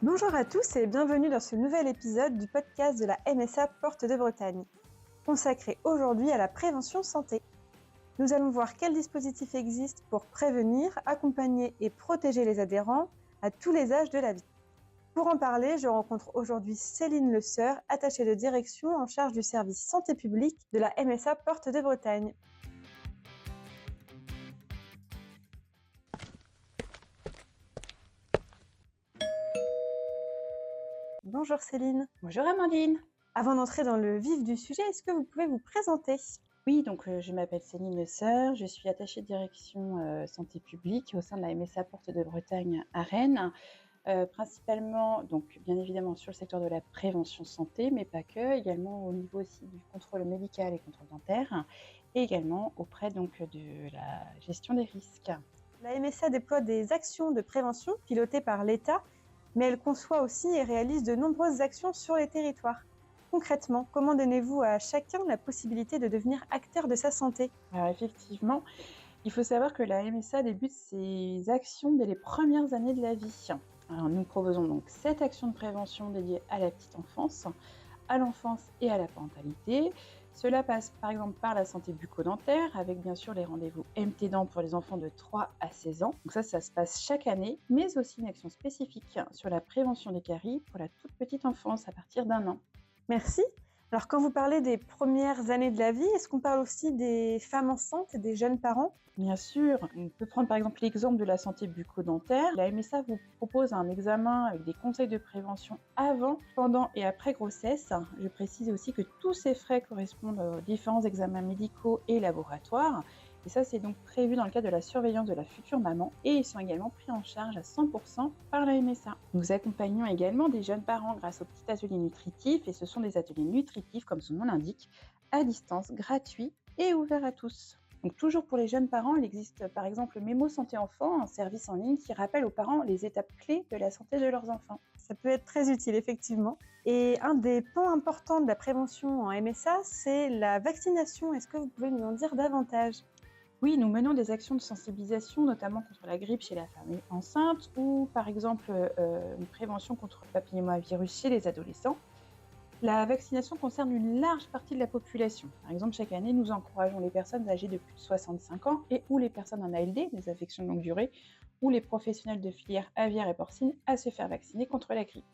Bonjour à tous et bienvenue dans ce nouvel épisode du podcast de la MSA Porte de Bretagne, consacré aujourd'hui à la prévention santé. Nous allons voir quels dispositifs existent pour prévenir, accompagner et protéger les adhérents à tous les âges de la vie. Pour en parler, je rencontre aujourd'hui Céline Le Seur, attachée de direction en charge du service santé publique de la MSA Porte de Bretagne. Bonjour Céline. Bonjour Amandine. Avant d'entrer dans le vif du sujet, est-ce que vous pouvez vous présenter ? Oui, donc je m'appelle Céline Le Seur, je suis attachée de direction santé publique au sein de la MSA Porte de Bretagne à Rennes, principalement, donc bien évidemment sur le secteur de la prévention santé, mais pas que, également au niveau aussi du contrôle médical et contrôle dentaire, et également auprès donc de la gestion des risques. La MSA déploie des actions de prévention pilotées par l'État, mais elle conçoit aussi et réalise de nombreuses actions sur les territoires. Concrètement, comment donnez-vous à chacun la possibilité de devenir acteur de sa santé ? Alors effectivement, il faut savoir que la MSA débute ses actions dès les premières années de la vie. Alors, nous proposons donc 7 actions de prévention dédiées à la petite enfance, à l'enfance et à la parentalité. Cela passe par exemple par la santé bucco-dentaire, avec bien sûr les rendez-vous MT Dents pour les enfants de 3 à 16 ans. Donc ça se passe chaque année, mais aussi une action spécifique sur la prévention des caries pour la toute petite enfance à partir d'1 an. Merci. Alors quand vous parlez des premières années de la vie, est-ce qu'on parle aussi des femmes enceintes et des jeunes parents ? Bien sûr, on peut prendre par exemple l'exemple de la santé bucco-dentaire. La MSA vous propose un examen avec des conseils de prévention avant, pendant et après grossesse. Je précise aussi que tous ces frais correspondent aux différents examens médicaux et laboratoires. Et ça, c'est donc prévu dans le cadre de la surveillance de la future maman et ils sont également pris en charge à 100% par la MSA. Nous accompagnons également des jeunes parents grâce aux petits ateliers nutritifs et ce sont des ateliers nutritifs, comme son nom l'indique, à distance, gratuits et ouverts à tous. Donc toujours pour les jeunes parents, il existe par exemple Mémo Santé Enfant, un service en ligne qui rappelle aux parents les étapes clés de la santé de leurs enfants. Ça peut être très utile, effectivement. Et un des points importants de la prévention en MSA, c'est la vaccination. Est-ce que vous pouvez nous en dire davantage ? Oui, nous menons des actions de sensibilisation, notamment contre la grippe chez la femme enceinte ou par exemple une prévention contre le papillomavirus chez les adolescents. La vaccination concerne une large partie de la population. Par exemple, chaque année, nous encourageons les personnes âgées de plus de 65 ans et ou les personnes en ALD, des affections de longue durée, ou les professionnels de filière aviaire et porcine à se faire vacciner contre la grippe.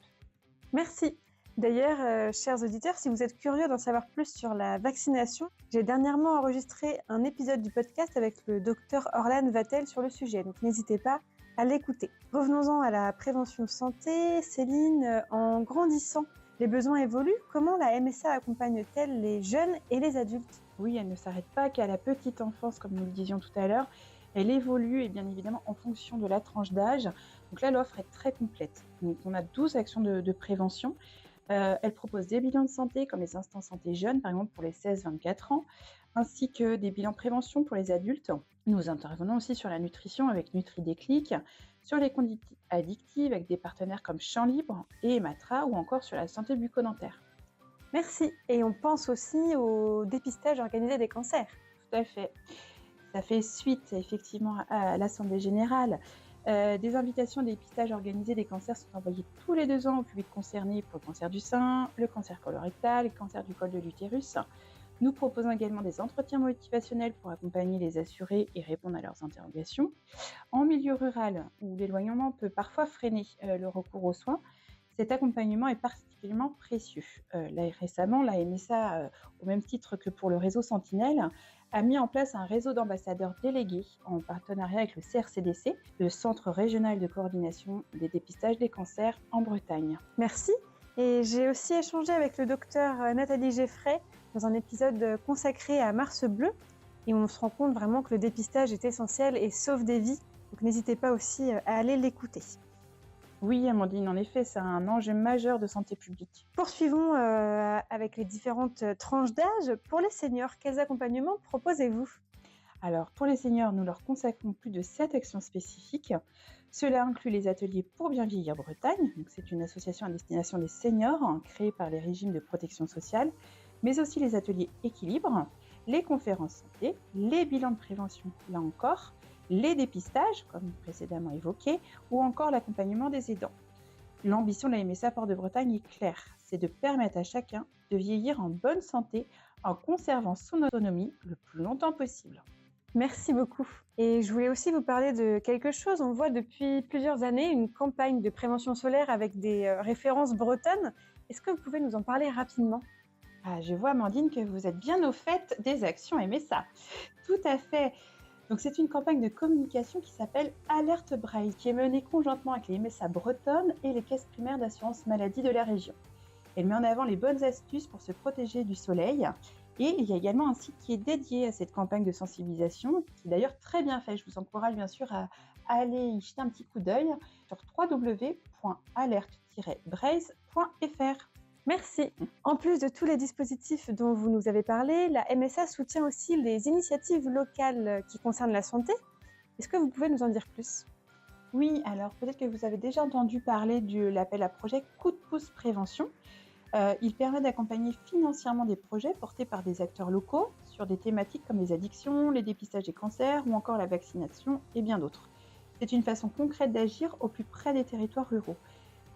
Merci. D'ailleurs, chers auditeurs, si vous êtes curieux d'en savoir plus sur la vaccination, j'ai dernièrement enregistré un épisode du podcast avec le docteur Orlan Vattel sur le sujet, donc n'hésitez pas à l'écouter. Revenons-en à la prévention santé. Céline, en grandissant, les besoins évoluent. Comment la MSA accompagne-t-elle les jeunes et les adultes ? Oui, elle ne s'arrête pas qu'à la petite enfance, comme nous le disions tout à l'heure. Elle évolue et bien évidemment en fonction de la tranche d'âge. Donc là, l'offre est très complète. Donc on a 12 actions de prévention. Elle propose des bilans de santé comme les instants santé jeunes, par exemple pour les 16-24 ans, ainsi que des bilans de prévention pour les adultes. Nous intervenons aussi sur la nutrition avec NutriDéclic, sur les conduites addictives avec des partenaires comme Champ Libre et Ematra ou encore sur la santé bucco-dentaire. Merci. Et on pense aussi au dépistage organisé des cancers. Tout à fait. Ça fait suite effectivement à l'Assemblée générale. Des invitations à des dépistages organisés des cancers sont envoyées tous les 2 ans au public concerné pour le cancer du sein, le cancer colorectal, le cancer du col de l'utérus. Nous proposons également des entretiens motivationnels pour accompagner les assurés et répondre à leurs interrogations. En milieu rural, où l'éloignement peut parfois freiner le recours aux soins, cet accompagnement est particulièrement précieux. Récemment, la MSA, au même titre que pour le réseau Sentinelle, a mis en place un réseau d'ambassadeurs délégués en partenariat avec le CRCDC, le Centre régional de coordination des dépistages des cancers en Bretagne. Merci. Et j'ai aussi échangé avec le docteur Nathalie Geffray dans un épisode consacré à Mars Bleu. Et on se rend compte vraiment que le dépistage est essentiel et sauve des vies. Donc n'hésitez pas aussi à aller l'écouter. Oui, Amandine, en effet, c'est un enjeu majeur de santé publique. Poursuivons avec les différentes tranches d'âge. Pour les seniors, quels accompagnements proposez-vous ? Alors, pour les seniors, nous leur consacrons plus de 7 actions spécifiques. Cela inclut les ateliers Pour bien vieillir Bretagne. Donc, c'est une association à destination des seniors créée par les régimes de protection sociale, mais aussi les ateliers Équilibre, les conférences santé, les bilans de prévention, là encore, les dépistages, comme précédemment évoqué, ou encore l'accompagnement des aidants. L'ambition de la MSA Porte de Bretagne est claire, c'est de permettre à chacun de vieillir en bonne santé en conservant son autonomie le plus longtemps possible. Merci beaucoup. Et je voulais aussi vous parler de quelque chose. On voit depuis plusieurs années une campagne de prévention solaire avec des références bretonnes. Est-ce que vous pouvez nous en parler rapidement ? Je vois, Amandine, que vous êtes bien au fait des actions MSA. Tout à fait. Donc, c'est une campagne de communication qui s'appelle Alerte Braille, qui est menée conjointement avec les MSA bretonnes et les caisses primaires d'assurance maladie de la région. Elle met en avant les bonnes astuces pour se protéger du soleil. Et il y a également un site qui est dédié à cette campagne de sensibilisation, qui est d'ailleurs très bien fait. Je vous encourage bien sûr à aller y jeter un petit coup d'œil sur www.alerte-braise.fr. Merci. En plus de tous les dispositifs dont vous nous avez parlé, la MSA soutient aussi les initiatives locales qui concernent la santé. Est-ce que vous pouvez nous en dire plus ? Oui, alors peut-être que vous avez déjà entendu parler de l'appel à projet Coup de pouce prévention. Il permet d'accompagner financièrement des projets portés par des acteurs locaux sur des thématiques comme les addictions, les dépistages des cancers ou encore la vaccination et bien d'autres. C'est une façon concrète d'agir au plus près des territoires ruraux.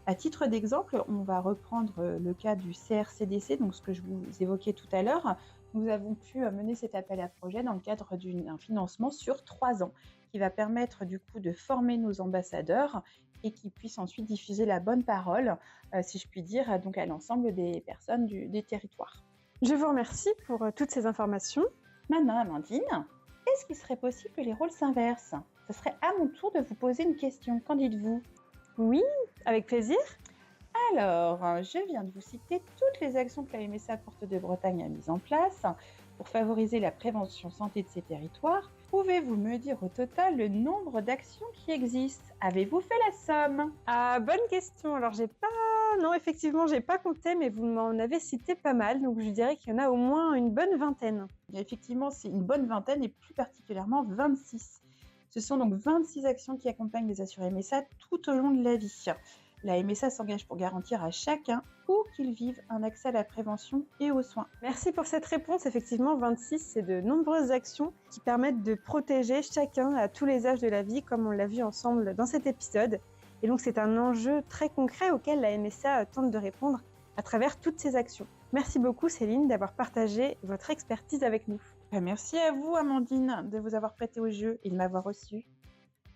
À titre d'exemple, on va reprendre le cas du CRCDC, donc ce que je vous évoquais tout à l'heure. Nous avons pu mener cet appel à projet dans le cadre d'un financement sur 3 ans qui va permettre du coup de former nos ambassadeurs et qui puissent ensuite diffuser la bonne parole, si je puis dire, donc à l'ensemble des personnes des territoires. Je vous remercie pour toutes ces informations. Maintenant, Amandine, est-ce qu'il serait possible que les rôles s'inversent ? Ce serait à mon tour de vous poser une question. Qu'en dites-vous ? Oui, avec plaisir. Alors, je viens de vous citer toutes les actions que la MSA Porte de Bretagne a mises en place pour favoriser la prévention santé de ces territoires. Pouvez-vous me dire au total le nombre d'actions qui existent ? Avez-vous fait la somme ? Bonne question. Alors, effectivement, j'ai pas compté, mais vous m'en avez cité pas mal. Donc, je dirais qu'il y en a au moins une bonne vingtaine. Effectivement, c'est une bonne vingtaine et plus particulièrement 26. Ce sont donc 26 actions qui accompagnent les assurés MSA tout au long de la vie. La MSA s'engage pour garantir à chacun, où qu'il vive, un accès à la prévention et aux soins. Merci pour cette réponse. Effectivement, 26, c'est de nombreuses actions qui permettent de protéger chacun à tous les âges de la vie, comme on l'a vu ensemble dans cet épisode. Et donc, c'est un enjeu très concret auquel la MSA tente de répondre à travers toutes ces actions. Merci beaucoup, Céline, d'avoir partagé votre expertise avec nous. Merci à vous, Amandine, de vous avoir prêté au jeu et de m'avoir reçue.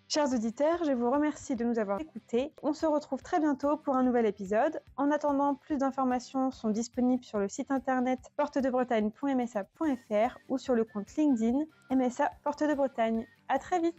Chers auditeurs, je vous remercie de nous avoir écoutés. On se retrouve très bientôt pour un nouvel épisode. En attendant, plus d'informations sont disponibles sur le site internet portedebretagn.msa.fr ou sur le compte LinkedIn MSA Porte de Bretagne. À très vite!